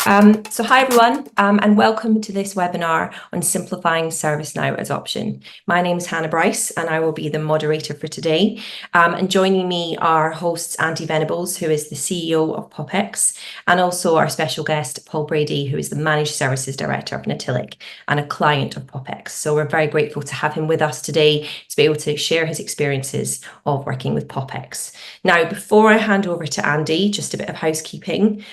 So hi everyone, and welcome to this webinar on simplifying ServiceNow adoption. My name is Hannah Bryce and I will be the moderator for today. And joining me are hosts Andy Venables, who is the CEO of POPX, and also our special guest, Paul Brady, who is the Managed Services Director of Natilik and a client of POPX. So we're very grateful to have him with us today to be able to share his experiences of working with POPX. Now, before I hand over to Andy, just a bit of housekeeping.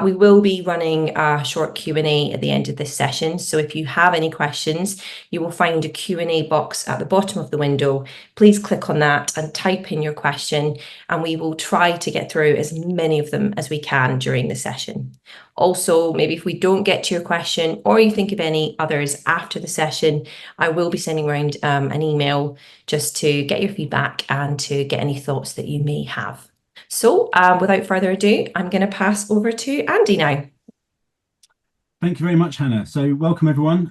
We will be running a short Q&A at the end of this session. So if you have any questions, you will find a Q&A box at the bottom of the window. Please click on that and type in your question, and we will try to get through as many of them as we can during the session. Also, maybe if we don't get to your question or you think of any others after the session, I will be sending around an email just to get your feedback and to get any thoughts that you may have. So without further ado, I'm going to pass over to Andy now. Thank you very much, Hannah. So welcome everyone.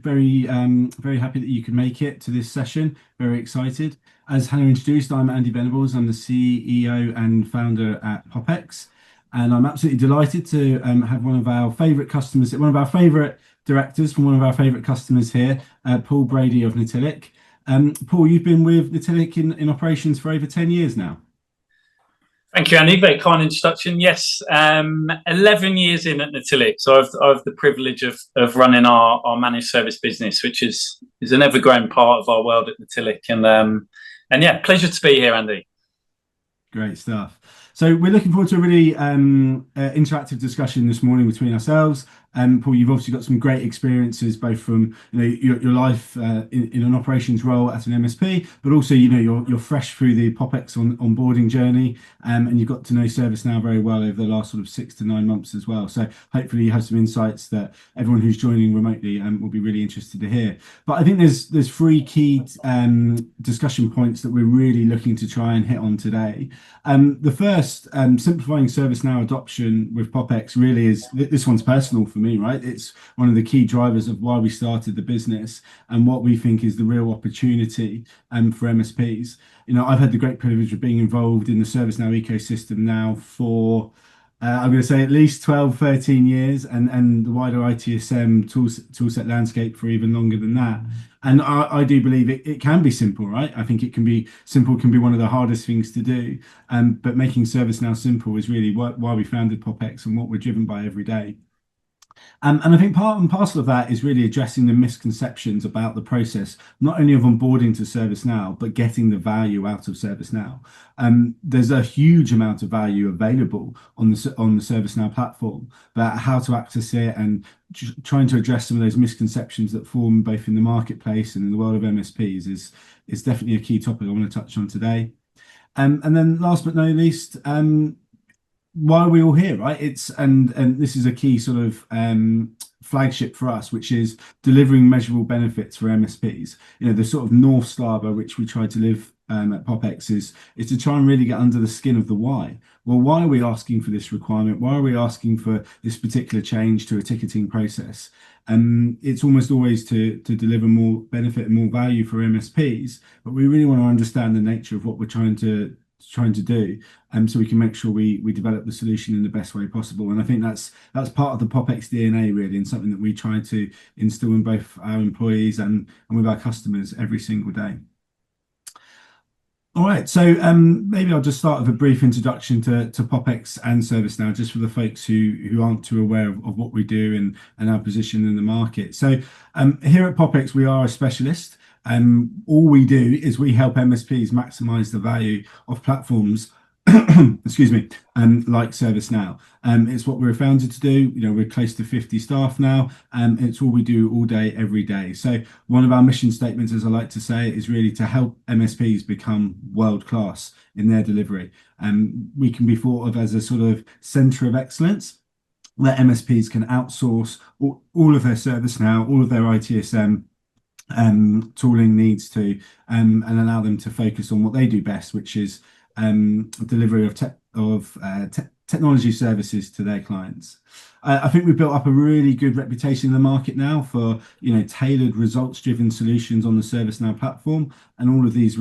Very happy that you could make it to this session. Very excited. As Hannah introduced, I'm Andy Venables. I'm the CEO and founder at POPX. And I'm absolutely delighted to have one of our favourite customers, one of our favourite directors from one of our favourite customers here, Paul Brady of Natilik. Paul, you've been with Natilik in operations for over 10 years now. Thank you, Andy. Very kind introduction. Yes, 11 years in at Natilik, so I've the privilege of running our managed service business, which is an ever-growing part of our world at Natilik, and yeah, pleasure to be here, Andy. Great stuff. So we're looking forward to a really interactive discussion this morning between ourselves. Paul, you've obviously got some great experiences, both from your life in an operations role at an MSP, but also you're fresh through the POPX onboarding journey, and you've got to know ServiceNow very well over the last sort of 6 to 9 months as well. So hopefully you have some insights that everyone who's joining remotely will be really interested to hear. But I think there's 3 key discussion points that we're really looking to try and hit on today. The first, simplifying ServiceNow adoption with POPX, really is, this one's personal for me, right? It's one of the key drivers of why we started the business and what we think is the real opportunity for MSPs. I've had the great privilege of being involved in the ServiceNow ecosystem now for I'm going to say at least 12, 13 years, and the wider ITSM toolset landscape for even longer than that. And I do believe it can be simple, right? I think it can be simple, can be one of the hardest things to do. But making ServiceNow simple is really why we founded POPX and what we're driven by every day. And I think part and parcel of that is really addressing the misconceptions about the process, not only of onboarding to ServiceNow, but getting the value out of ServiceNow. There's a huge amount of value available on the ServiceNow platform, but how to access it and trying to address some of those misconceptions that form both in the marketplace and in the world of MSPs is definitely a key topic I want to touch on today. And then last but not least, why are we all here, right? And this is a key sort of flagship for us, which is delivering measurable benefits for MSPs. The sort of North Star by which we try to live at POPX is to try and really get under the skin of the why. Well, why are we asking for this requirement? Why are we asking for this particular change to a ticketing process? It's almost always to deliver more benefit and more value for MSPs, but we really want to understand the nature of what we're trying to do, so we can make sure we develop the solution in the best way possible. And I think that's part of the POPX DNA, really, and something that we try to instill in both our employees and with our customers every single day. All right, so maybe I'll just start with a brief introduction to POPX and ServiceNow, just for the folks who aren't too aware of what we do and our position in the market. So here at POPX, we are a specialist. All we do is we help MSPs maximize the value of platforms, excuse me, like ServiceNow. It's what we're founded to do. We're close to 50 staff now, and it's all we do all day, every day. So one of our mission statements, as I like to say, is really to help MSPs become world-class in their delivery. We can be thought of as a sort of center of excellence where MSPs can outsource all of their ServiceNow, all of their ITSM tooling needs to, and allow them to focus on what they do best, which is delivery of technology services to their clients. I think we've built up a really good reputation in the market now for, tailored results-driven solutions on the ServiceNow platform, and all of these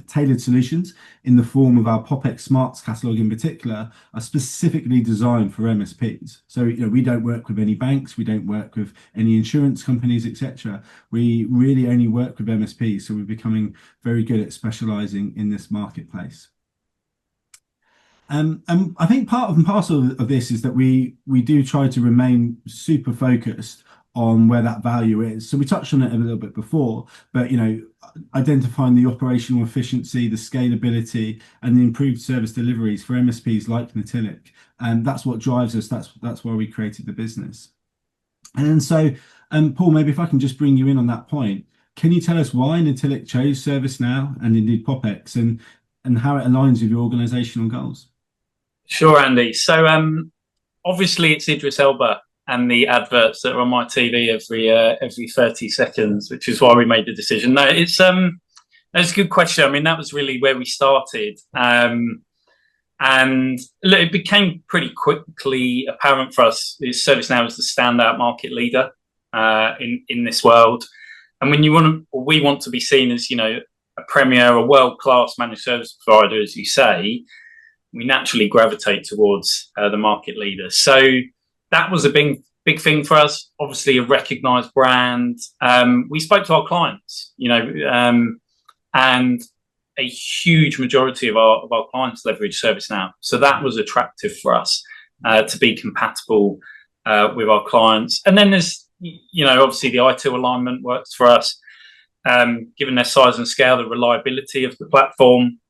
tailored solutions in the form of our POPX Smarts catalog in particular are specifically designed for MSPs. So, we don't work with any banks, we don't work with any insurance companies, etc. We really only work with MSPs, so we're becoming very good at specializing in this marketplace. And I think part and parcel of this is that we do try to remain super focused on where that value is. So we touched on it a little bit before, but identifying the operational efficiency, the scalability, and the improved service deliveries for MSPs like Natilik, and that's what drives us. That's why we created the business. And so, Paul, maybe if I can just bring you in on that point, can you tell us why Natilik chose ServiceNow and indeed POPX, and how it aligns with your organizational goals? Sure, Andy. So obviously it's Idris Elba and the adverts that are on my TV every 30 seconds, which is why we made the decision. No, it's a good question. I mean, that was really where we started. And look, it became pretty quickly apparent for us that ServiceNow is the standout market leader in this world. And when we want to be seen as, a premier, a world-class managed service provider, as you say, we naturally gravitate towards the market leader. So that was a big thing for us. Obviously, a recognised brand. We spoke to our clients, and a huge majority of our clients leverage ServiceNow. So that was attractive for us to be compatible with our clients. And then there's, obviously the ITIL alignment works for us, given their size and scale, the reliability of the platform.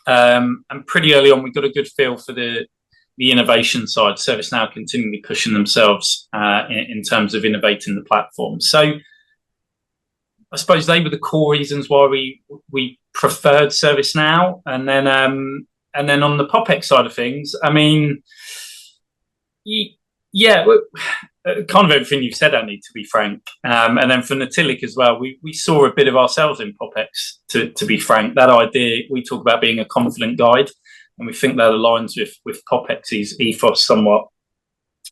And pretty early on, we got a good feel for the innovation side. ServiceNow continually pushing themselves in terms of innovating the platform. So I suppose they were the core reasons why we preferred ServiceNow. And then on the POPX side of things, I mean, yeah, kind of everything you've said, Andy, to be frank. And then for Natilik as well, we saw a bit of ourselves in POPX, to be frank. That idea, we talk about being a confident guide, and we think that aligns with POPX's ethos somewhat.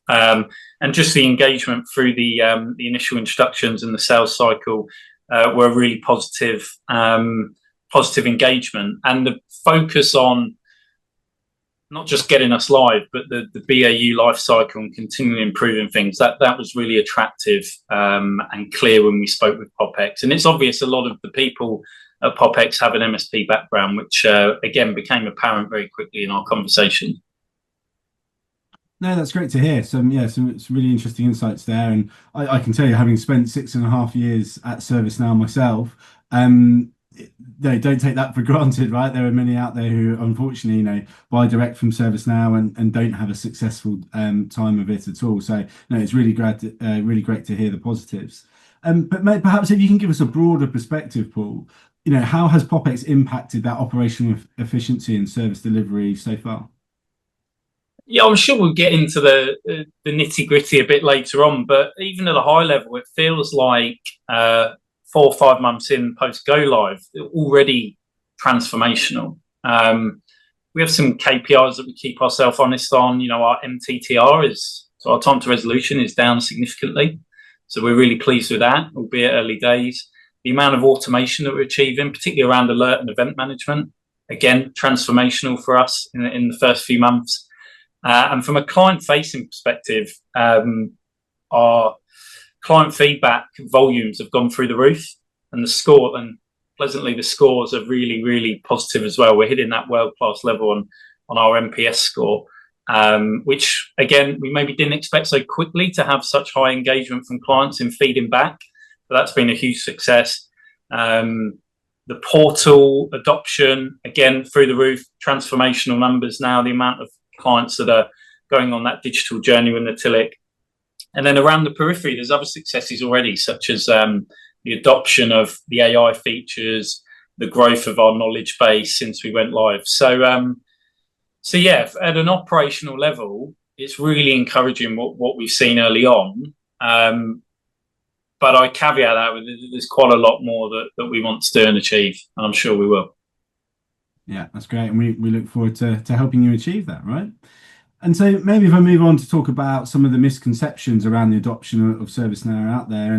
And just the engagement through the initial instructions and the sales cycle were really positive engagement, and the focus on not just getting us live, but the BAU life cycle and continually improving things. That was really attractive and clear when we spoke with POPX. And it's obvious a lot of the people at POPX have an MSP background, which again became apparent very quickly in our conversation. No, that's great to hear. Some really interesting insights there. And I can tell you, having spent 6.5 years at ServiceNow myself, no, don't take that for granted, right? There are many out there who, unfortunately, buy direct from ServiceNow and don't have a successful time of it at all. So, no, it's really great to hear the positives. But perhaps if you can give us a broader perspective, Paul, how has POPX impacted that operational efficiency and service delivery so far? Yeah, I'm sure we'll get into the nitty-gritty a bit later on, but even at a high level, it feels like 4 or 5 months in post go live, already transformational. We have some KPIs that we keep ourselves honest on. Our MTTR so our time to resolution is down significantly. So we're really pleased with that, albeit early days. The amount of automation that we're achieving, particularly around alert and event management, again, transformational for us in the first few months. And from a client-facing perspective, our client feedback volumes have gone through the roof, and pleasantly the scores are really, really positive as well. We're hitting that world-class level on our NPS score, which again, we maybe didn't expect so quickly to have such high engagement from clients in feeding back, but that's been a huge success. The portal adoption, again, through the roof, transformational numbers now, the amount of clients that are going on that digital journey with Natilik. And then around the periphery, there's other successes already, such as the adoption of the AI features, the growth of our knowledge base since we went live. So yeah, at an operational level, it's really encouraging what we've seen early on. But I caveat that with there's quite a lot more that we want to do and achieve, and I'm sure we will. Yeah, that's great, and we look forward to helping you achieve that, right? And so maybe if I move on to talk about some of the misconceptions around the adoption of ServiceNow out there,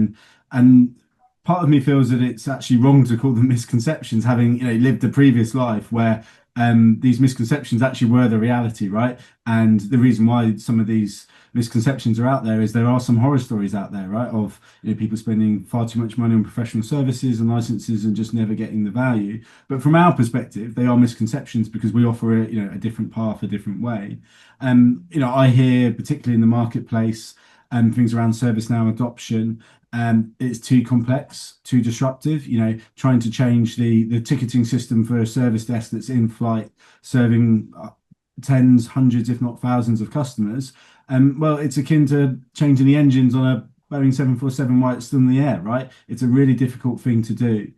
and part of me feels that it's actually wrong to call them misconceptions, having lived a previous life where these misconceptions actually were the reality, right? And the reason why some of these misconceptions are out there is there are some horror stories out there, right? Of people spending far too much money on professional services and licenses and just never getting the value. But from our perspective, they are misconceptions because we offer a different path, a different way. I hear particularly in the marketplace things around ServiceNow adoption. It's too complex, too disruptive. Trying to change the ticketing system for a service desk that's in flight, serving tens, hundreds, if not thousands of customers. Well, it's akin to changing the engines on a Boeing 747 while it's still in the air, right? It's a really difficult thing to do.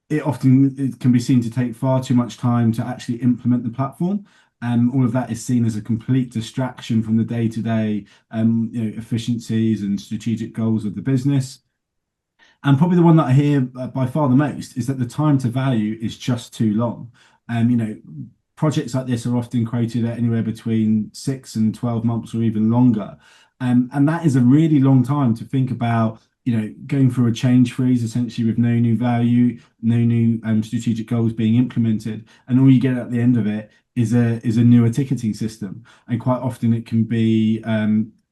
It can be seen to take far too much time to actually implement the platform. All of that is seen as a complete distraction from the day-to-day efficiencies and strategic goals of the business. And probably the one that I hear by far the most is that the time to value is just too long. Projects like this are often quoted at anywhere between 6 and 12 months or even longer. And that is a really long time to think about going through a change freeze, essentially with no new value, no new strategic goals being implemented, and all you get at the end of it is a newer ticketing system. And quite often it can be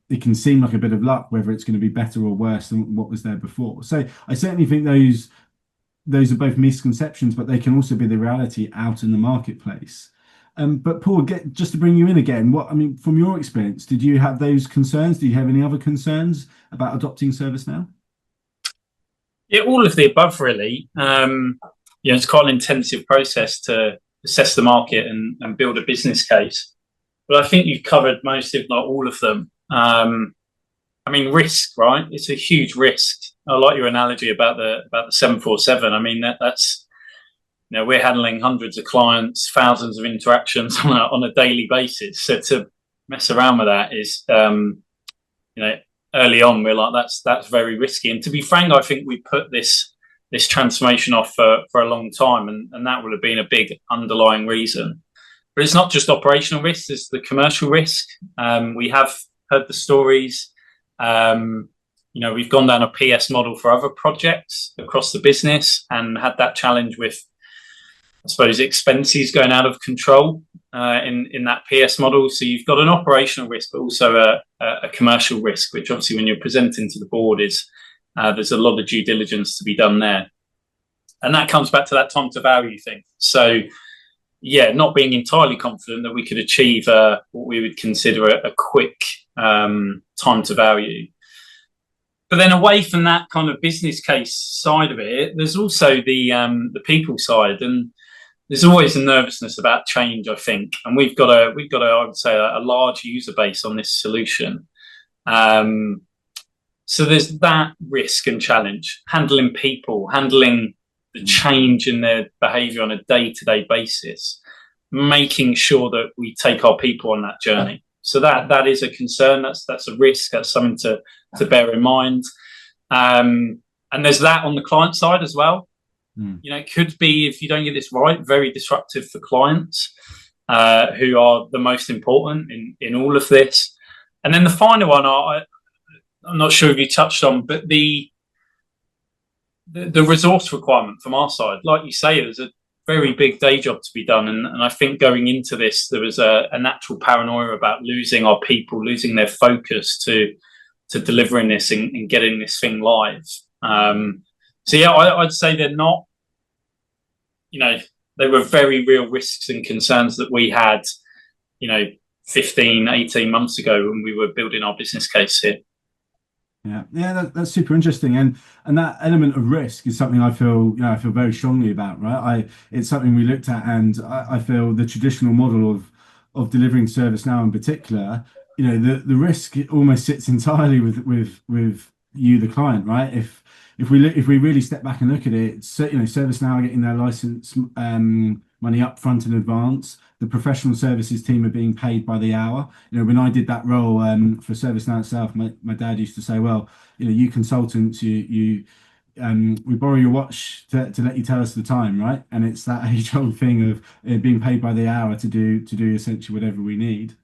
it can seem like a bit of luck whether it's going to be better or worse than what was there before. So I certainly think those are both misconceptions, but they can also be the reality out in the marketplace. But Paul, just to bring you in again, from your experience, did you have those concerns? Do you have any other concerns about adopting ServiceNow? Yeah, all of the above, really. It's quite an intensive process to assess the market and build a business case. But I think you've covered most, if not all of them. Risk, right? It's a huge risk. I like your analogy about the 747. That's we're handling hundreds of clients, thousands of interactions on a daily basis. So to mess around with that is, early on we're like that's very risky. And to be frank, I think we put this transformation off for a long time, and that would have been a big underlying reason. But it's not just operational risk; it's the commercial risk. We have heard the stories. We've gone down a PS model for other projects across the business and had that challenge with, I suppose, expenses going out of control in that PS model. So you've got an operational risk, but also a commercial risk, which obviously when you're presenting to the board is there's a lot of due diligence to be done there. And that comes back to that time to value thing. So yeah, not being entirely confident that we could achieve what we would consider a quick time to value. But then away from that kind of business case side of it, there's also the people side, and there's always a nervousness about change, I think. And we've got I would say, a large user base on this solution. So there's that risk and challenge, handling people, handling the change in their behavior on a day-to-day basis, making sure that we take our people on that journey. So that is a concern. That's a risk. That's something to bear in mind. And there's that on the client side as well. It could be, if you don't get this right, very disruptive for clients who are the most important in all of this. And then the final one, I'm not sure if you touched on, but the resource requirement from our side. Like you say, there's a very big day job to be done. And I think going into this, there was a natural paranoia about losing our people, losing their focus to delivering this and getting this thing live. So yeah, I'd say they're not, they were very real risks and concerns that we had, 15, 18 months ago when we were building our business case here. Yeah, that's super interesting, and that element of risk is something I feel very strongly about, right? It's something we looked at, and I feel the traditional model of delivering ServiceNow in particular, the risk almost sits entirely with you, the client, right? If we really step back and look at it, ServiceNow are getting their license money up front in advance. The professional services team are being paid by the hour. When I did that role for ServiceNow itself, my dad used to say, well, you consultants, you we borrow your watch to let you tell us the time, right? And it's that age-old thing of being paid by the hour to do essentially whatever we need.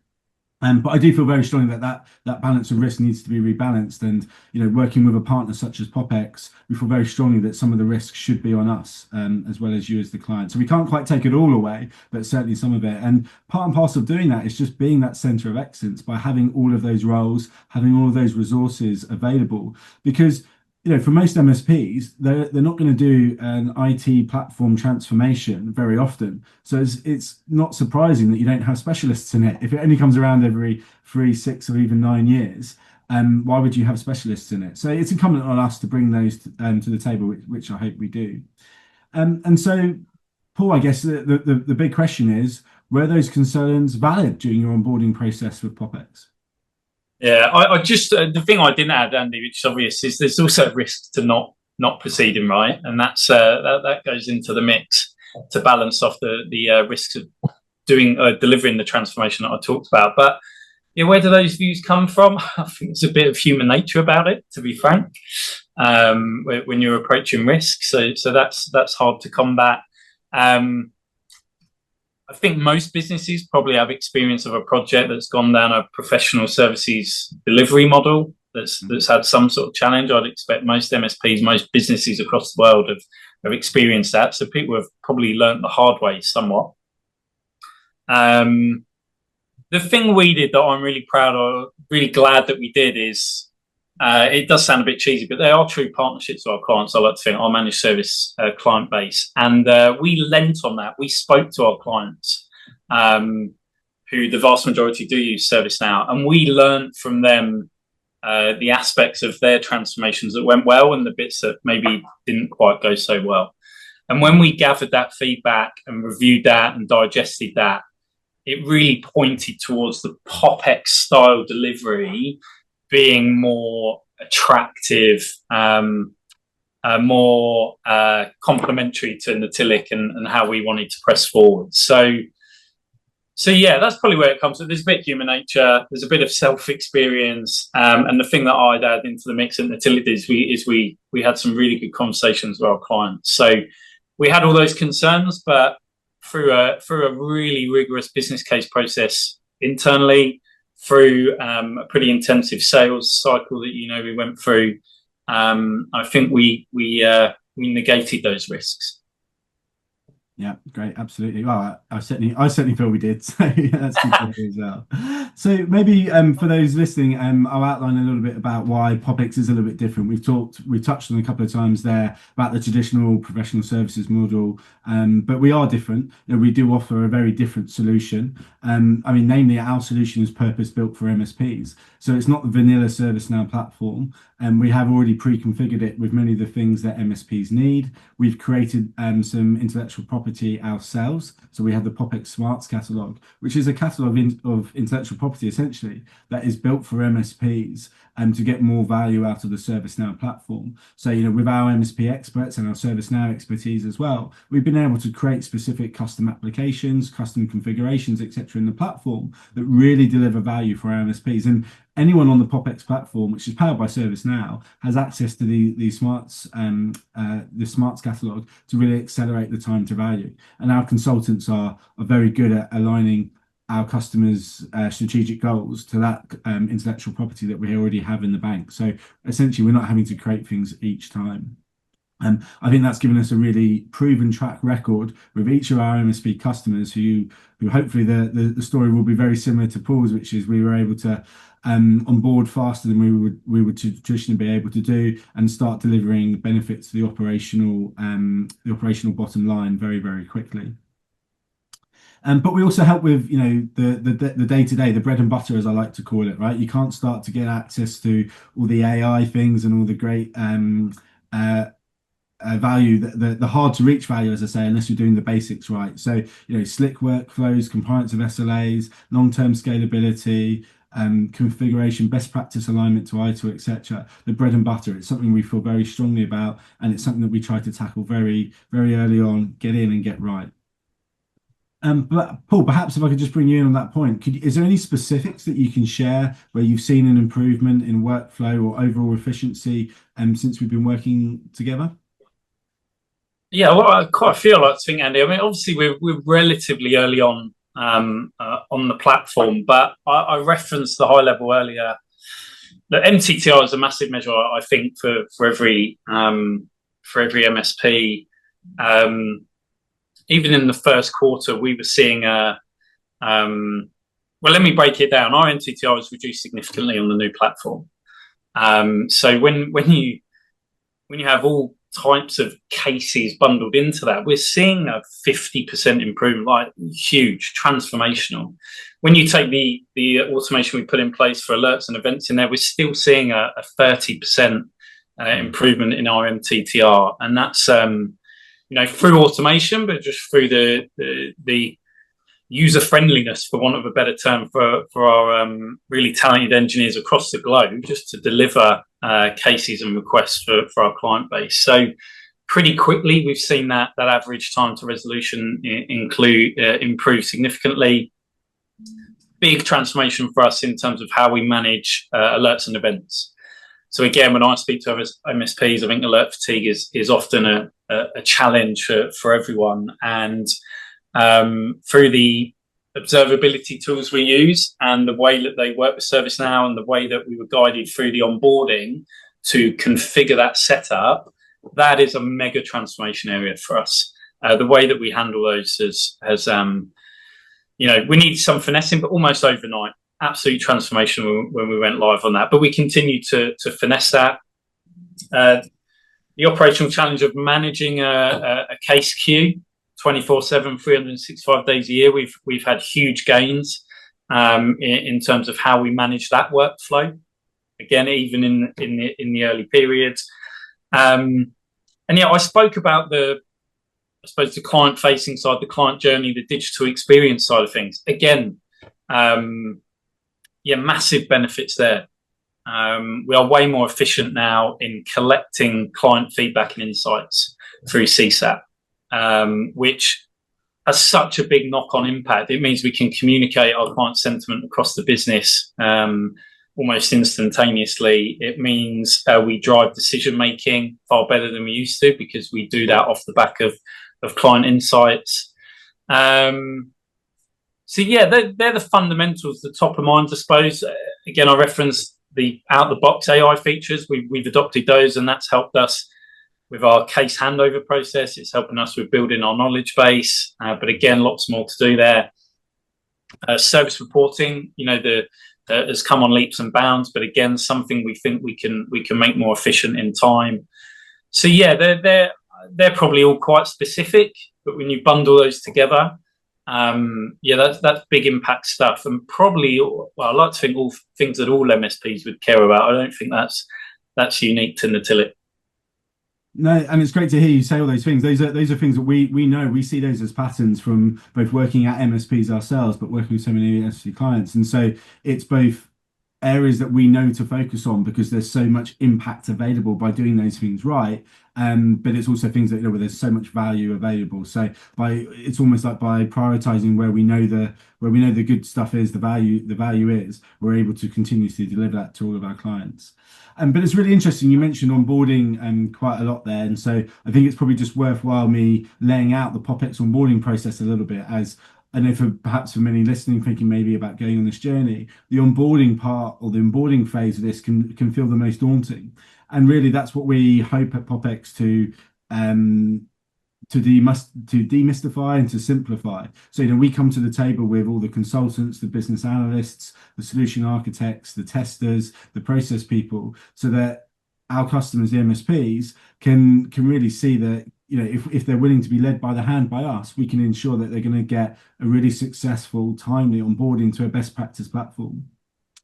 But I do feel very strongly that balance of risk needs to be rebalanced. And working with a partner such as POPX, we feel very strongly that some of the risks should be on us, as well as you as the client. So we can't quite take it all away, but certainly some of it. And part and parcel of doing that is just being that centre of excellence by having all of those roles, having all of those resources available. Because for most MSPs, they're not going to do an IT platform transformation very often. So it's not surprising that you don't have specialists in it. If it only comes around every 3, 6, or even 9 years, why would you have specialists in it? So it's incumbent on us to bring those to the table, which I hope we do. And so, Paul, I guess the big question is, were those concerns valid during your onboarding process with POPX? Yeah, I just the thing I didn't add, Andy, which is obvious, is there's also a risk to not proceeding, right? And that's that goes into the mix to balance off the risks of delivering the transformation that I talked about. But where do those views come from? I think there's a bit of human nature about it, to be frank, when you're approaching risk. So that's hard to combat. I think most businesses probably have experience of a project that's gone down a professional services delivery model that's had some sort of challenge. I'd expect most MSPs, most businesses across the world have experienced that. So people have probably learnt the hard way somewhat. The thing we did that I'm really proud of, really glad that we did is, it does sound a bit cheesy, but they are true partnerships with our clients. I like to think our managed service client base, and we lent on that. We spoke to our clients, who the vast majority do use ServiceNow, and we learned from them the aspects of their transformations that went well and the bits that maybe didn't quite go so well. And when we gathered that feedback and reviewed that and digested that, it really pointed towards the POPX style delivery being more attractive, more complementary to Natilik and how we wanted to press forward. So yeah, that's probably where it comes from. There's a bit of human nature, there's a bit of self-experience, and the thing that I'd add into the mix at Natilik is we had some really good conversations with our clients. So we had all those concerns, but through a really rigorous business case process internally, through a pretty intensive sales cycle that we went through, I think we negated those risks. Yeah, great, absolutely. Well, I certainly feel we did. So that's good to hear as well. So maybe for those listening, I'll outline a little bit about why POPX is a little bit different. We've touched on a couple of times there about the traditional professional services model, but we are different. We do offer a very different solution. Namely, our solution is purpose built for MSPs. So it's not the vanilla ServiceNow platform, and we have already pre-configured it with many of the things that MSPs need. We've created some intellectual property ourselves. So we have the POPX Smarts catalog, which is a catalog of intellectual property essentially that is built for MSPs to get more value out of the ServiceNow platform. So with our MSP experts and our ServiceNow expertise as well, we've been able to create specific custom applications, custom configurations, etc. in the platform that really deliver value for our MSPs. And anyone on the POPX platform, which is powered by ServiceNow, has access to the Smarts catalog to really accelerate the time to value. And our consultants are very good at aligning our customers' strategic goals to that intellectual property that we already have in the bank. So essentially, we're not having to create things each time. I think that's given us a really proven track record with each of our MSP customers who hopefully the story will be very similar to Paul's, which is we were able to onboard faster than we would traditionally be able to do and start delivering benefits to the operational bottom line very, very quickly. But we also help with the day-to-day, the bread and butter, as I like to call it, right? You can't start to get access to all the AI things and all the great value, the hard to reach value, as I say, unless you're doing the basics right. So slick workflows, compliance of SLAs, long-term scalability, configuration, best practice alignment to ITIL, etc. The bread and butter. It's something we feel very strongly about, and it's something that we try to tackle very, very early on, get in and get right. But Paul, perhaps if I could just bring you in on that point, is there any specifics that you can share where you've seen an improvement in workflow or overall efficiency since we've been working together? Yeah, well, I quite feel like to think, Andy. I mean, obviously we're relatively early on the platform, but I referenced the high level earlier. The MTTR is a massive measure, I think, for every MSP. Even in the first quarter, we were seeing well, let me break it down. Our MTTR was reduced significantly on the new platform. So when you have all types of cases bundled into that, we're seeing a 50% improvement, like huge, transformational. When you take the automation we put in place for alerts and events in there, we're still seeing a 30% improvement in our MTTR, and that's through automation, but just through the user friendliness, for want of a better term, for our really talented engineers across the globe, just to deliver cases and requests for our client base. So pretty quickly, we've seen that average time to resolution improve significantly. Big transformation for us in terms of how we manage alerts and events. So again, when I speak to MSPs, I think alert fatigue is often a challenge for everyone. And through the observability tools we use and the way that they work with ServiceNow and the way that we were guided through the onboarding to configure that setup, that is a mega transformation area for us. The way that we handle those has we need some finessing, but almost overnight. Absolute transformation when we went live on that. But we continue to finesse that. The operational challenge of managing a case queue 24/7, 365 days a year, we've had huge gains in terms of how we manage that workflow. Again, even in the early periods. And yeah, I spoke about the client-facing side, the client journey, the digital experience side of things. Again, massive benefits there. We are way more efficient now in collecting client feedback and insights through CSAT, which has such a big knock-on impact. It means we can communicate our client sentiment across the business almost instantaneously. It means we drive decision-making far better than we used to, because we do that off the back of client insights. So yeah, they're the fundamentals, the top of mind, I suppose. Again, I referenced the out-the-box AI features. We've adopted those, and that's helped us with our case handover process. It's helping us with building our knowledge base. But again, lots more to do there. Service reporting, has come on leaps and bounds, but again, something we think we can make more efficient in time. So yeah, they're probably all quite specific, but when you bundle those together, that's big impact stuff, and probably, I like to think all things that all MSPs would care about. I don't think that's unique to Natilik. No, and it's great to hear you say all those things. Those are things that we know. We see those as patterns from both working at MSPs ourselves, but working with so many MSP clients. And so it's both areas that we know to focus on because there's so much impact available by doing those things right. But it's also things that where there's so much value available. So it's almost like by prioritizing where we know the good stuff is, the value is, we're able to continuously deliver that to all of our clients. But it's really interesting. You mentioned onboarding quite a lot there, and so I think it's probably just worthwhile me laying out the POPX onboarding process a little bit, as I know perhaps for many listening, thinking maybe about going on this journey, the onboarding part or the onboarding phase of this can feel the most daunting. And really, that's what we hope at POPX to demystify and to simplify. So we come to the table with all the consultants, the business analysts, the solution architects, the testers, the process people, so that our customers, the MSPs, can really see that if they're willing to be led by the hand by us, we can ensure that they're going to get a really successful, timely onboarding to a best practice platform.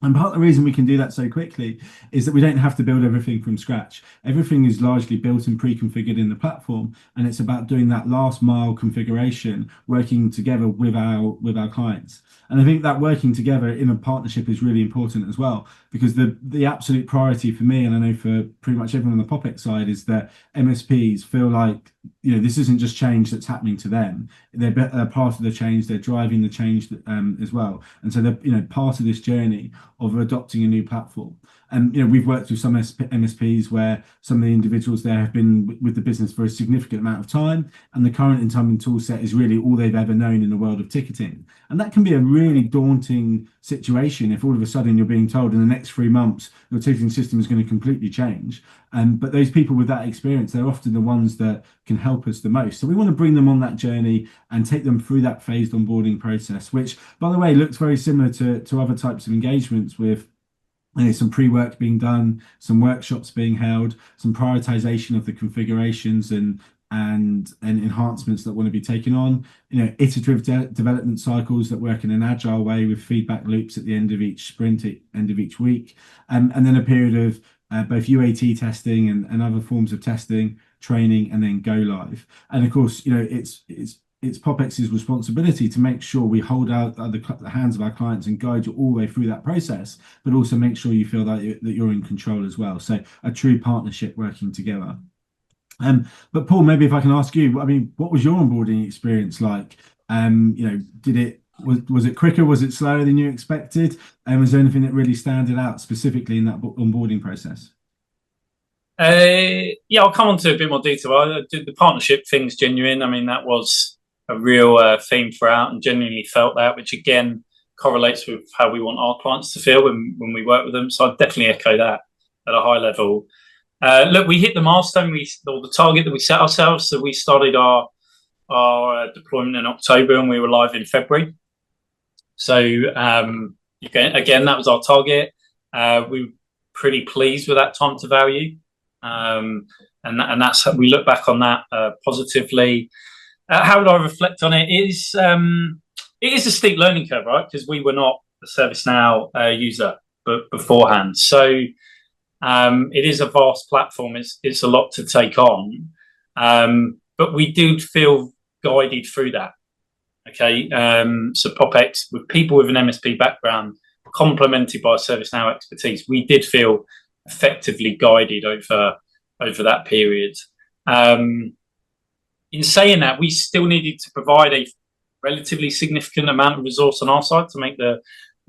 And part of the reason we can do that so quickly is that we don't have to build everything from scratch. Everything is largely built and pre-configured in the platform, and it's about doing that last mile configuration, working together with our clients. And I think that working together in a partnership is really important as well, because the absolute priority for me, and I know for pretty much everyone on the POPX side, is that MSPs feel like this isn't just change that's happening to them. They're part of the change. They're driving the change as well. And so they're part of this journey of adopting a new platform. And we've worked with some MSPs where some of the individuals there have been with the business for a significant amount of time, and the current incumbent tool set is really all they've ever known in the world of ticketing. And that can be a really daunting situation if all of a sudden you're being told in the next 3 months your ticketing system is going to completely change. But those people with that experience, they're often the ones that can help us the most. So we want to bring them on that journey and take them through that phased onboarding process, which, by the way, looks very similar to other types of engagements with some pre-work being done, some workshops being held, some prioritization of the configurations and enhancements that want to be taken on, iterative development cycles that work in an agile way with feedback loops at the end of each sprint, end of each week, and then a period of both UAT testing and other forms of testing, training, and then go live. And of course, it's POPX's responsibility to make sure we hold out the hands of our clients and guide you all the way through that process, but also make sure you feel that you're in control as well. So a true partnership working together. But Paul, maybe if I can ask you, what was your onboarding experience like? Was it quicker? Was it slower than you expected? And was there anything that really standed out specifically in that onboarding process? Yeah, I'll come on to a bit more detail. The partnership thing's genuine. That was a real theme throughout, and genuinely felt that, which again correlates with how we want our clients to feel when we work with them. So I'd definitely echo that at a high level. Look, we hit the milestone, or the target that we set ourselves. So we started our deployment in October, and we were live in February. So again, that was our target. We were pretty pleased with that time to value, and that's how we look back on that positively. How would I reflect on it? It is a steep learning curve, right? Because we were not a ServiceNow user beforehand. So it is a vast platform. It's a lot to take on, but we did feel guided through that. Okay, so POPX, with people with an MSP background, complemented by ServiceNow expertise, we did feel effectively guided over that period. In saying that, we still needed to provide a relatively significant amount of resource on our side to make the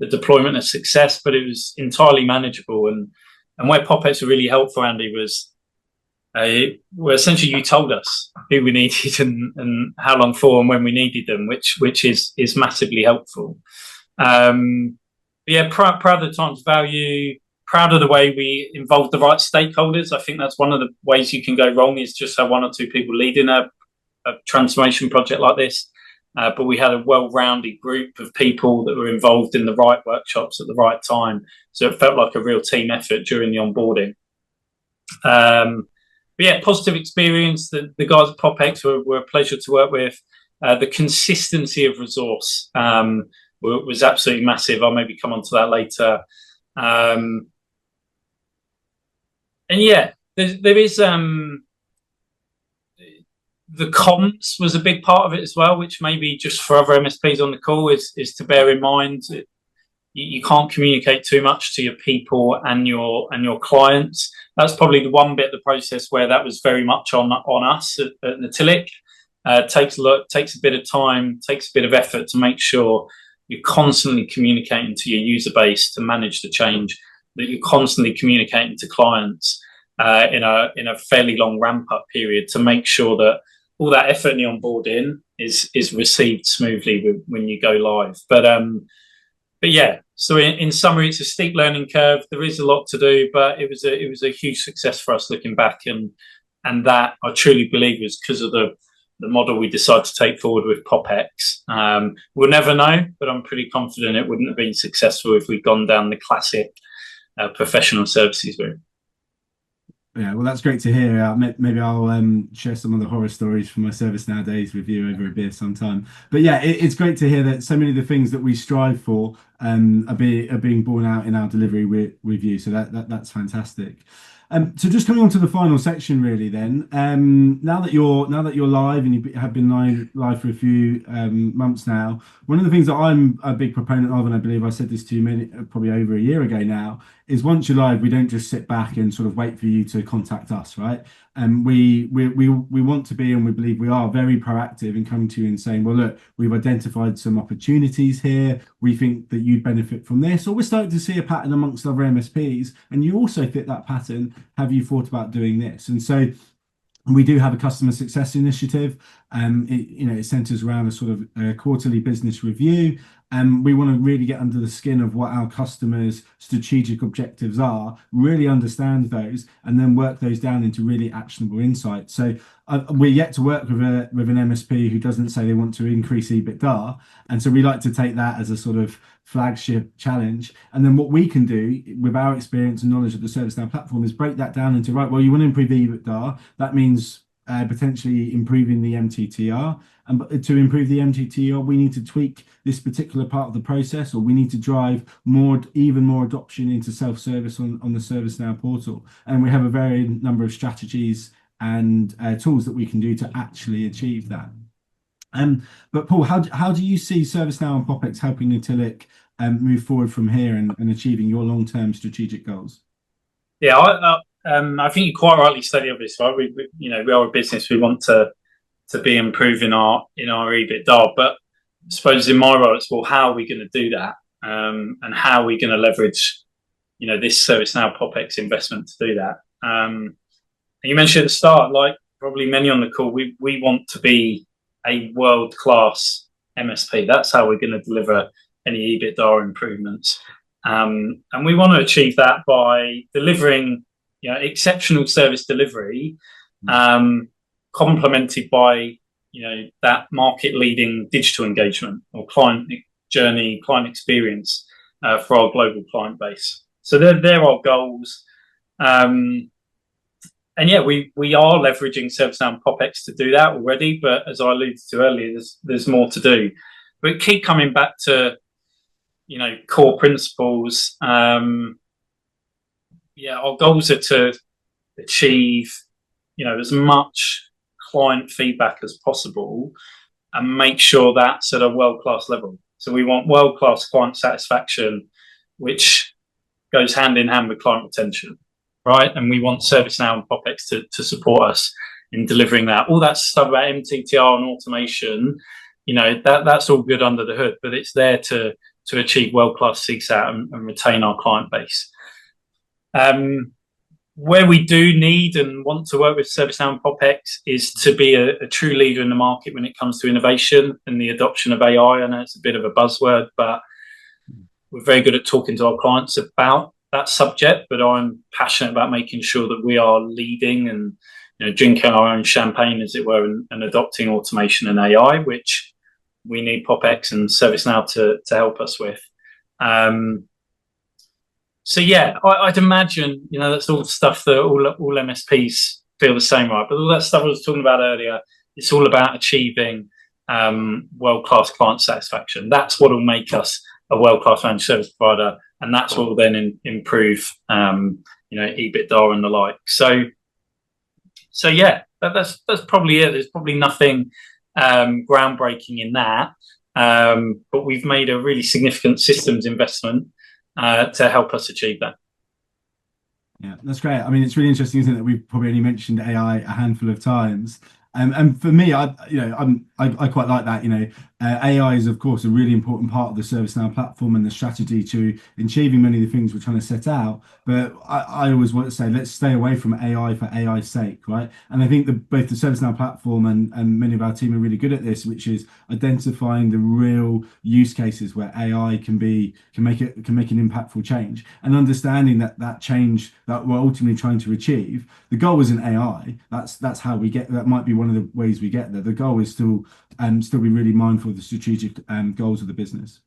deployment a success, but it was entirely manageable. And where POPX were really helpful, Andy, was well, essentially you told us who we needed and how long for and when we needed them, which is massively helpful. Yeah, proud of the time to value, proud of the way we involved the right stakeholders. I think that's one of the ways you can go wrong, is just have one or two people leading a transformation project like this. But we had a well-rounded group of people that were involved in the right workshops at the right time. So it felt like a real team effort during the onboarding. But yeah, positive experience. The guys at POPX were a pleasure to work with. The consistency of resource was absolutely massive. I'll maybe come on to that later. And yeah, there is... the comms was a big part of it as well, which maybe just for other MSPs on the call is to bear in mind. You can't communicate too much to your people and your clients. That's probably the one bit of the process where that was very much on us at Natilik. Takes a bit of time, takes a bit of effort to make sure you're constantly communicating to your user base to manage the change, that you're constantly communicating to clients in a fairly long ramp up period to make sure that all that effort in the onboarding is received smoothly when you go live. But yeah, so in summary, it's a steep learning curve. There is a lot to do, but it was a huge success for us looking back, and that I truly believe was because of the model we decided to take forward with POPX. We'll never know, but I'm pretty confident it wouldn't have been successful if we'd gone down the classic professional services route. Yeah, well, that's great to hear. Maybe I'll share some of the horror stories from my ServiceNow days with you over a beer sometime. But yeah, it's great to hear that so many of the things that we strive for are being borne out in our delivery with you. So that's fantastic. So just coming on to the final section, really. Then, now that you're live and you have been live for a few months now, one of the things that I'm a big proponent of, and I believe I said this to you probably over a year ago now, is once you're live, we don't just sit back and sort of wait for you to contact us, right? we want to be, and we believe we are very proactive in coming to you and saying, well, look, we've identified some opportunities here. We think that you'd benefit from this, or we're starting to see a pattern amongst other MSPs, and you also fit that pattern. Have you thought about doing this? And so we do have a customer success initiative. It centers around a sort of quarterly business review. And we want to really get under the skin of what our customers' strategic objectives are, really understand those, and then work those down into really actionable insights. So we're yet to work with an MSP who doesn't say they want to increase EBITDA. And so we like to take that as a sort of flagship challenge. And then what we can do with our experience and knowledge of the ServiceNow platform is break that down into, right, well, you want to improve EBITDA. That means potentially improving the MTTR. And to improve the MTTR, we need to tweak this particular part of the process, or we need to drive even more adoption into self-service on the ServiceNow portal. And we have a very number of strategies and tools that we can do to actually achieve that. But Paul, how do you see ServiceNow and POPX helping Natilik move forward from here and achieving your long-term strategic goals? Yeah, I think you quite rightly said the obvious, right? We are a business. We want to be improving our EBITDA, but I suppose in my role, it's, well, how are we going to do that, and how are we going to leverage, this ServiceNow POPX investment to do that? And you mentioned at the start, like probably many on the call, we want to be a world-class MSP. That's how we're going to deliver any EBITDA improvements, and we want to achieve that by delivering exceptional service delivery, complemented by that market-leading digital engagement or client journey, client experience for our global client base. So they're our goals. And yeah, we are leveraging ServiceNow and POPX to do that already. But as I alluded to earlier, there's more to do. But keep coming back to core principles. Our goals are to achieve as much client feedback as possible and make sure that's at a world-class level. So we want world-class client satisfaction, which goes hand in hand with client retention, right? And we want ServiceNow and POPX to support us in delivering that. All that stuff about MTTR and automation, that's all good under the hood, but it's there to achieve world-class CSAT and retain our client base. Where we do need and want to work with ServiceNow and POPX is to be a true leader in the market when it comes to innovation and the adoption of AI. I know it's a bit of a buzzword, but we're very good at talking to our clients about that subject. But I'm passionate about making sure that we are leading and drinking our own champagne, as it were, and adopting automation and AI, which we need POPX and ServiceNow to help us with. So yeah, I'd imagine that's all stuff that all MSPs feel the same, right? But all that stuff I was talking about earlier, it's all about achieving world-class client satisfaction. That's what will make us a world-class managed service provider, and that's what will then improve EBITDA and the like. So yeah, that's probably it. There's probably nothing groundbreaking in that, but we've made a really significant systems investment to help us achieve that. Yeah, that's great. I mean, it's really interesting, isn't it, that we've probably only mentioned AI a handful of times. And for me, I quite like that. AI is, of course, a really important part of the ServiceNow platform and the strategy to achieving many of the things we're trying to set out. But I always want to say, let's stay away from AI for AI's sake, right? And I think both the ServiceNow platform and many of our team are really good at this, which is identifying the real use cases where AI can make an impactful change, and understanding that change that we're ultimately trying to achieve. The goal isn't AI. That's how we get. That might be one of the ways we get there. The goal is still be really mindful of the strategic goals of the business.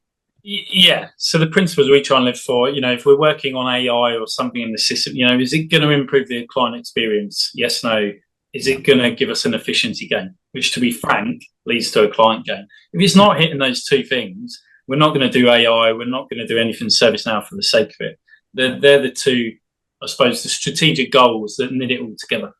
Yeah. So the principles we try and live for, if we're working on AI or something in the system, is it going to improve the client experience? Yes, no. Is it going to give us an efficiency gain? Which, to be frank, leads to a client gain. If it's not hitting those two things, we're not going to do AI. We're not going to do anything ServiceNow for the sake of it. They're the two, I suppose, the strategic goals that knit it all together.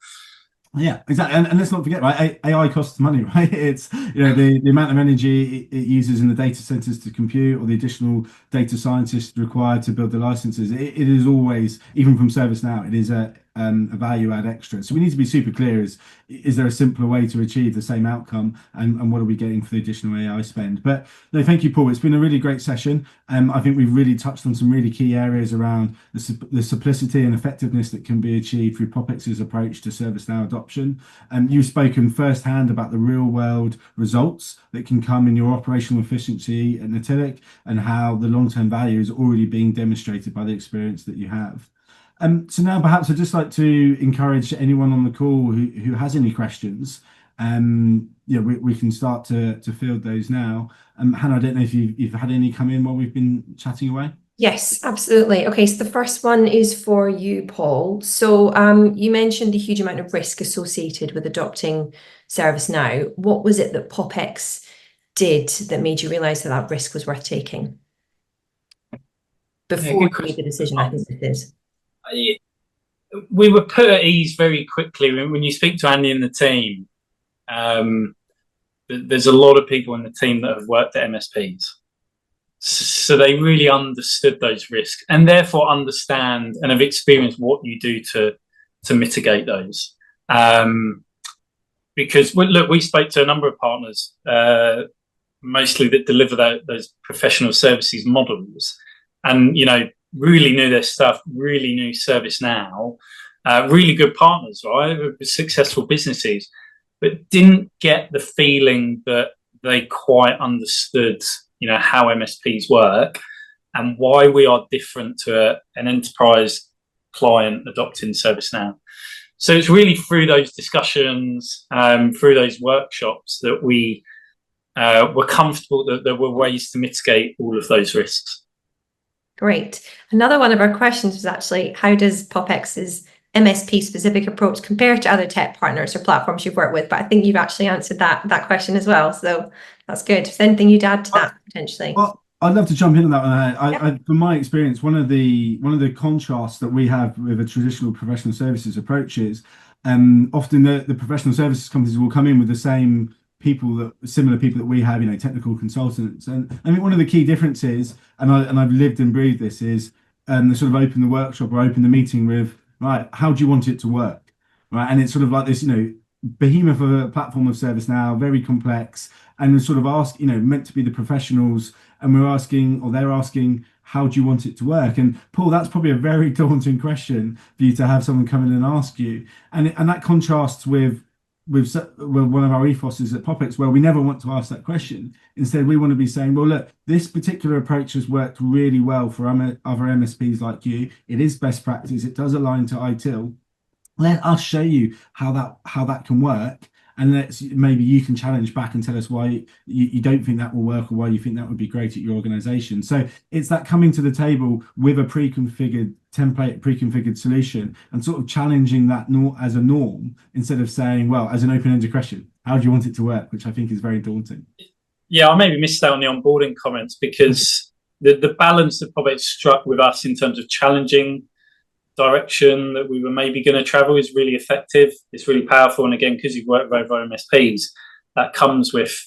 Yeah, exactly. And let's not forget, right? AI costs money, right? It's the amount of energy it uses in the data centers to compute, or the additional data scientists required to build the licenses. It is always, even from ServiceNow, it is a value add extra. So we need to be super clear: is there a simpler way to achieve the same outcome, and what are we getting for the additional AI spend? But no, thank you, Paul. It's been a really great session. I think we've really touched on some really key areas around the simplicity and effectiveness that can be achieved through POPX's approach to ServiceNow adoption. You've spoken firsthand about the real world results that can come in your operational efficiency at Natilik, and how the long-term value is already being demonstrated by the experience that you have. So now perhaps I'd just like to encourage anyone on the call who has any questions. We can start to field those now. Hannah, I don't know if you've had any come in while we've been chatting away. Yes, absolutely. Okay, so the first one is for you, Paul. So you mentioned the huge amount of risk associated with adopting ServiceNow. What was it that POPX did that made you realise that risk was worth taking before you made the decision? I think this is. We were put at ease very quickly. When you speak to Andy and the team, there's a lot of people in the team that have worked at MSPs. So they really understood those risks, and therefore understand and have experienced what you do to mitigate those. Because we spoke to a number of partners, mostly that deliver those professional services models, and really knew their stuff, really knew ServiceNow, really good partners, right, successful businesses, but didn't get the feeling that they quite understood how MSPs work and why we are different to an enterprise client adopting ServiceNow. So it's really through those discussions, through those workshops, that we were comfortable that there were ways to mitigate all of those risks. Great. Another one of our questions was actually, how does POPX's MSP specific approach compare to other tech partners or platforms you've worked with? But I think you've actually answered that question as well. So that's good. Is there anything you'd add to that potentially? Well, I'd love to jump in on that one. I, from my experience, one of the contrasts that we have with a traditional professional services approach is often the professional services companies will come in with the same similar people that we have, technical consultants. And I think one of the key differences, and I've lived and breathed this, is they sort of open the workshop or open the meeting with, right, how do you want it to work? Right. And it's sort of like this, behemoth of a platform of ServiceNow, very complex, and we sort of meant to be the professionals, and they're asking, how do you want it to work? And Paul, that's probably a very daunting question for you to have someone come in and ask you. And that contrasts with one of our ethoses at POPX, where we never want to ask that question. Instead, we want to be saying, well, look, this particular approach has worked really well for other MSPs like you. It is best practice. It does align to ITIL. Let us show you how that can work, and maybe you can challenge back and tell us why you don't think that will work, or why you think that would be great at your organization. So it's that coming to the table with a preconfigured template, preconfigured solution, and sort of challenging that as a norm, instead of saying, well, as an open-ended question, how do you want it to work, which I think is very daunting. Yeah, I maybe missed out on the onboarding comments, because the balance that POPX struck with us in terms of challenging direction that we were maybe going to travel is really effective. It's really powerful, and again, because you've worked with other MSPs, that comes with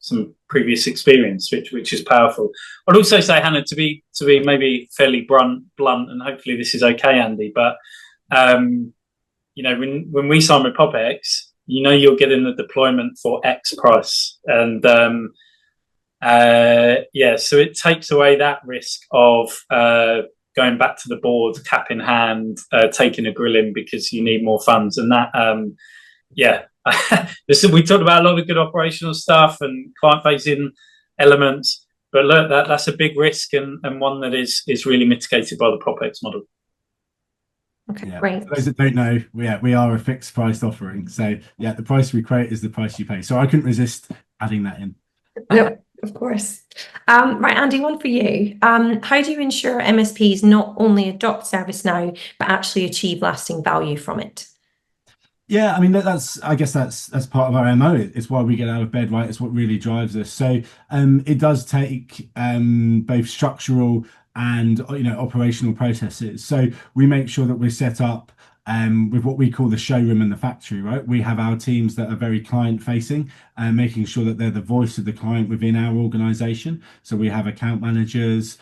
some previous experience, which is powerful. I'd also say, Hannah, to be maybe fairly blunt, and hopefully this is okay, Andy, but when we sign with POPX, you're getting the deployment for X price, and so it takes away that risk of going back to the board, cap in hand, taking a grilling because you need more funds. And that, we talked about a lot of good operational stuff and client-facing elements, but look, that's a big risk, and one that is really mitigated by the POPX model. Okay, great. For those that don't know, we are a fixed price offering. So the price we quote is the price you pay. So I couldn't resist adding that in. No, of course. Right, Andy, one for you. How do you ensure MSPs not only adopt ServiceNow, but actually achieve lasting value from it? Yeah, I mean, I guess that's part of our MO. It's why we get out of bed, right? It's what really drives us. So it does take both structural and operational processes. So we make sure that we're set up with what we call the showroom and the factory, right? We have our teams that are very client facing, and making sure that they're the voice of the client within our organization. So we have account managers,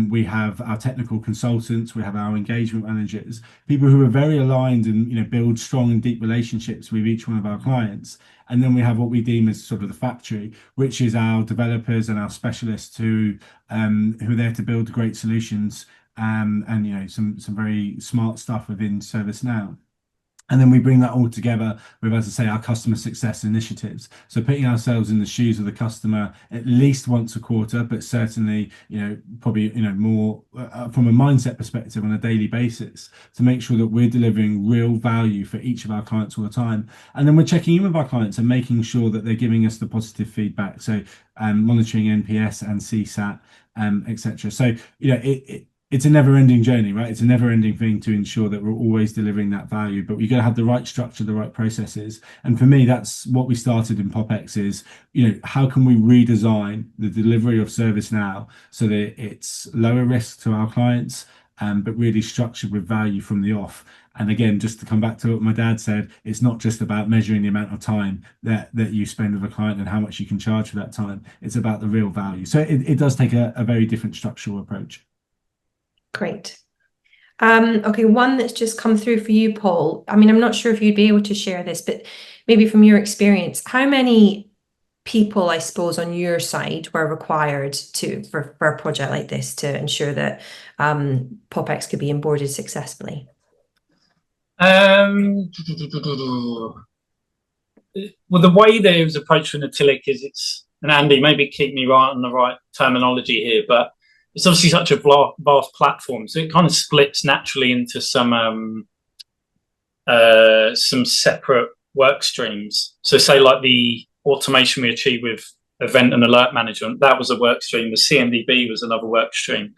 We have our technical consultants, we have our engagement managers, people who are very aligned and build strong and deep relationships with each one of our clients. And then we have what we deem as sort of the factory, which is our developers and our specialists who are there to build great solutions, and some very smart stuff within ServiceNow. And then we bring that all together with, as I say, our customer success initiatives. So putting ourselves in the shoes of the customer at least once a quarter, but certainly, probably, more from a mindset perspective on a daily basis, to make sure that we're delivering real value for each of our clients all the time. And then we're checking in with our clients and making sure that they're giving us the positive feedback. So monitoring NPS and CSAT, etc. So, it's a never-ending journey, right? It's a never-ending thing to ensure that we're always delivering that value, but we got to have the right structure, the right processes. And for me, that's what we started in POPX is, how can we redesign the delivery of ServiceNow so that it's lower risk to our clients, but really structured with value from the off. And again, just to come back to what my dad said, it's not just about measuring the amount of time that you spend with a client and how much you can charge for that time. It's about the real value. So it does take a very different structural approach. Great. Okay, one that's just come through for you, Paul. I mean, I'm not sure if you'd be able to share this, but maybe from your experience, how many people, I suppose, on your side were required for a project like this to ensure that POPX could be onboarded successfully? Well, the way that it was approached from Natilik is and Andy, maybe keep me right on the right terminology here, but it's obviously such a vast platform, so it kind of splits naturally into some separate work streams. So say like the automation we achieved with event and alert management, that was a work stream. The CMDB was another work stream.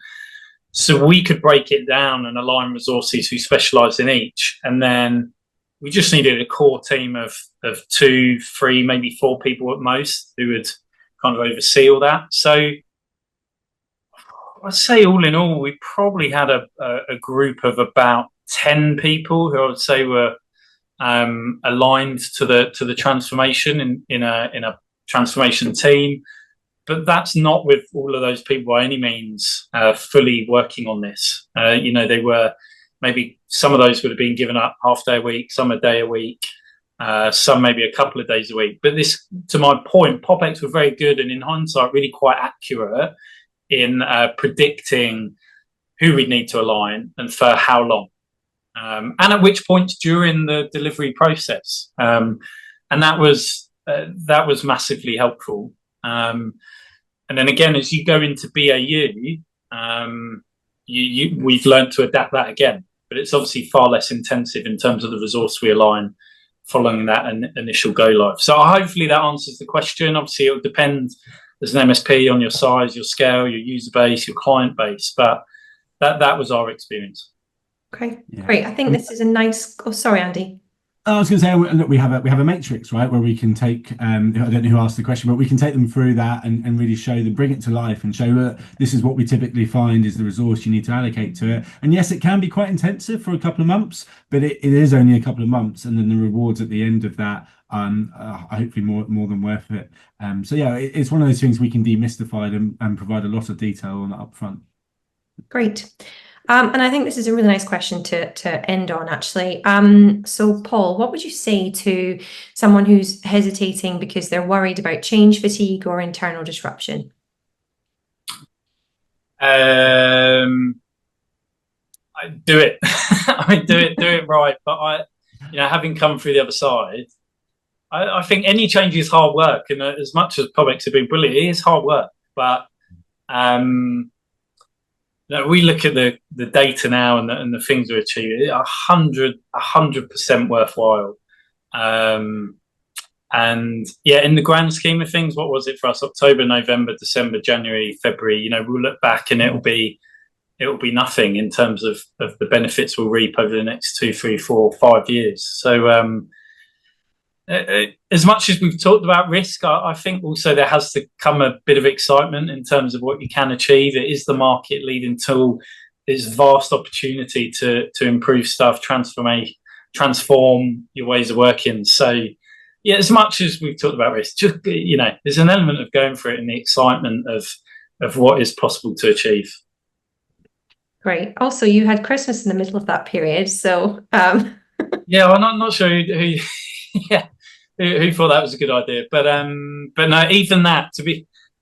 So we could break it down and align resources who specialise in each, and then we just needed a core team of 2, 3, maybe 4 people at most who would kind of oversee all that. So I'd say all in all, we probably had a group of about 10 people who I would say were aligned to the transformation in a transformation team. But that's not with all of those people by any means fully working on this. They were, maybe some of those would have been given up half day a week, some a day a week, some maybe a couple of days a week. But this, to my point, POPX were very good and in hindsight really quite accurate in predicting who we'd need to align and for how long, and at which points during the delivery process, and that was massively helpful. And then again, as you go into BAU, we've learned to adapt that again, but it's obviously far less intensive in terms of the resource we align following that initial go live. So hopefully that answers the question. Obviously, it will depend as an MSP on your size, your scale, your user base, your client base, but that was our experience. Okay, yeah. Great. I think this is a nice. Oh, sorry, Andy. I was going to say, look, we have a matrix, right, where we can take. I don't know who asked the question, but we can take them through that and really show them, bring it to life, and show that this is what we typically find is the resource you need to allocate to it. And yes, it can be quite intensive for a couple of months, but it is only a couple of months, and then the rewards at the end of that are hopefully more than worth it. So yeah, it's one of those things we can demystify and provide a lot of detail on that up front. Great. And I think this is a really nice question to end on, actually. So, Paul, what would you say to someone who's hesitating because they're worried about change fatigue or internal disruption? I do it. I do it right. But having come through the other side, I think any change is hard work. And as much as POPX have been brilliant, it is hard work. But we look at the data now and the things we achieve. 100% worthwhile. And yeah, in the grand scheme of things, what was it for us? October, November, December, January, February. We'll look back and it'll be nothing in terms of the benefits we'll reap over the next 2, 3, 4, 5 years. So as much as we've talked about risk, I think also there has to come a bit of excitement in terms of what you can achieve. It is the market leading tool. There's vast opportunity to improve stuff, transform your ways of working. So yeah, as much as we've talked about risk, just there's an element of going for it and the excitement of what is possible to achieve. Great. Also, you had Christmas in the middle of that period, so Yeah, I'm not sure who yeah, who thought that was a good idea, but no, even that,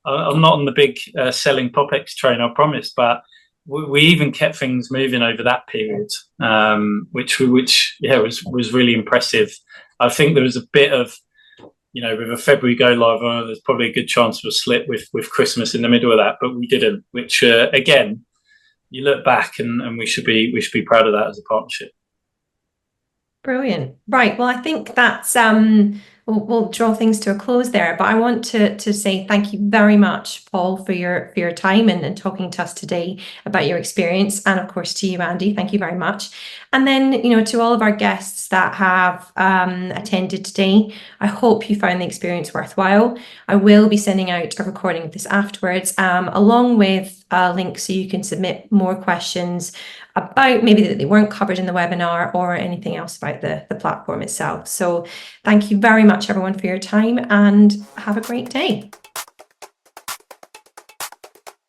I'm not on the big selling POPX train, I promise, but we even kept things moving over that period, which was really impressive. I think there was a bit of, with a February go live, there's probably a good chance of a slip with Christmas in the middle of that, but we didn't. Which again, you look back and we should be proud of that as a partnership. Brilliant. Right. Well, I think that's we'll draw things to a close there. But I want to say thank you very much, Paul, for your time and talking to us today about your experience, and of course to you, Andy. Thank you very much. And then to all of our guests that have attended today, I hope you found the experience worthwhile. I will be sending out a recording of this afterwards, along with a link so you can submit more questions about maybe that they weren't covered in the webinar or anything else about the platform itself. So thank you very much, everyone, for your time, and have a great day.